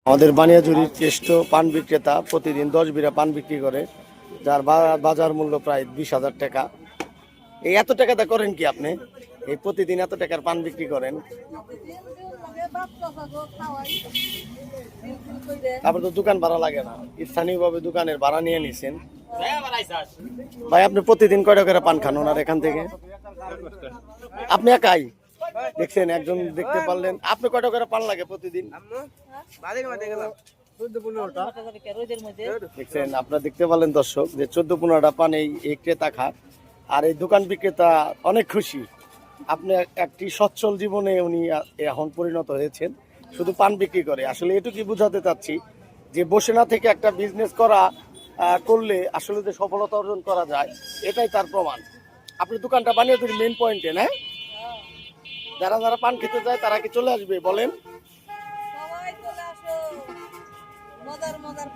আমাদের বানিয়াজুরির শ্রেষ্ঠ পান বিক্রেতা প্রতিদিন 10 বিড়া পান বিক্রি করে, যার বাজার মূল্য প্রায় 20,000 টাকা। এই এত টাকাটা করেন কি আপনি? এই প্রতিদিন এত টাকার পান বিক্রি করেন? তারপর তো দোকান ভাড়া লাগে না, স্থানীয়ভাবে দোকানের ভাড়া নিয়ে নিছেন। ভাই আপনি প্রতিদিন কয়টা করে পান খান ওনার এখান থেকে? আপনি একাই দেখছেন, একজন দেখতে পারলেন। আপনি কয়টা করে পান লাগে প্রতিদিন? দেখছেন, আপনারা দেখতে পারলেন দর্শক যে 14-15টা পান এই ক্রেতা খান। আর এই দোকান বিক্রেতা অনেক খুশি। আপনি একটি সচ্ছল জীবনে উনি এখন পরিণত হয়েছেন, শুধু পান বিক্রি করে। আসলে এটুকুই বোঝাতে চাচ্ছি যে বসে না থেকে একটা বিজনেস করলে আসলে যে সফলতা অর্জন করা যায়, এটাই তার প্রমাণ। আপনি দোকানটা বানিয়ে দিন মেন পয়েন্টে, না? যারা যারা পান খেতে যায় তারা কি চলে আসবে বলেন? সবাই চলে আসো, মজার মজার